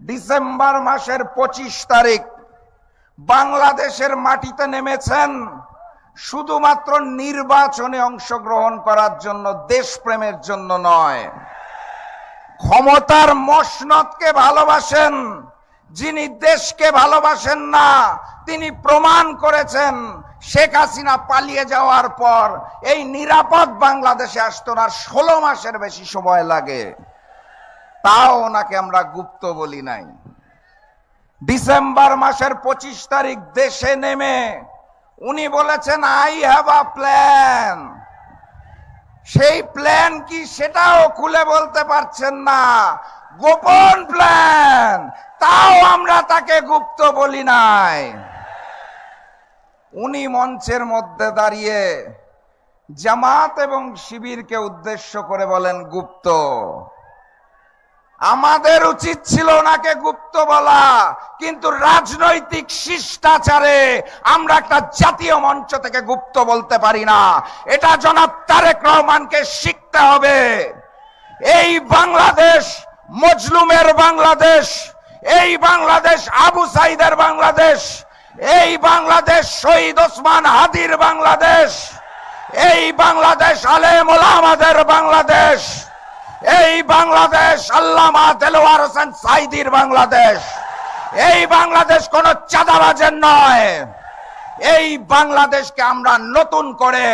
December মাসের 25 তারিখ বাংলাদেশের মাটিতে নেমেছেন শুধুমাত্র নির্বাচনে অংশগ্রহণ করার জন্য, দেশপ্রেমের জন্য নয়। ক্ষমতার মসনদকে ভালোবাসেন, যিনি দেশকে ভালোবাসেন না তিনি প্রমাণ করেছেন। শেখ হাসিনা পালিয়ে যাওয়ার পর এই নিরাপদ বাংলাদেশে আসতো না, 16 মাসের বেশি সময় লাগে, তাও ওনাকে আমরা গুপ্ত বলি নাই। ডিসেম্বর মাসের 25 তারিখ দেশে নেমে উনি বলেছেন আই হ্যাভ আ প্ল্যান। সেই প্ল্যান কি সেটাও খুলে বলতে পারছেন না, গোপন প্ল্যান, তাও আমরা তাকে গুপ্ত বলি নাই। উনি মঞ্চের মধ্যে দাঁড়িয়ে জামাত এবং শিবিরকে উদ্দেশ্য করে বলেন গুপ্ত। আমাদের উচিত ছিল ওনাকে গুপ্ত বলা, কিন্তু রাজনৈতিক শিষ্টাচারে আমরা একটা জাতীয় মঞ্চ থেকে গুপ্ত বলতে পারি না। এটা জনাব তারেক রহমানকে শিখতে হবে। এই বাংলাদেশ মজলুমের বাংলাদেশ, এই বাংলাদেশ আবু সাইদের বাংলাদেশ, এই বাংলাদেশ শহীদ ওসমান হাদির বাংলাদেশ, এই বাংলাদেশ আলেম ওলামাদের বাংলাদেশ, এই বাংলাদেশ আল্লামা দেলোয়ার হোসেন সাইদির বাংলাদেশ। এই বাংলাদেশ কোন চাঁদাবাজের নয়। এই বাংলাদেশকে আমরা নতুন করে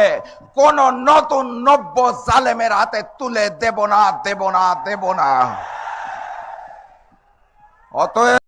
কোন নতুন নব্য জালেমের হাতে তুলে দেব না, দেব না, দেব না। অতএব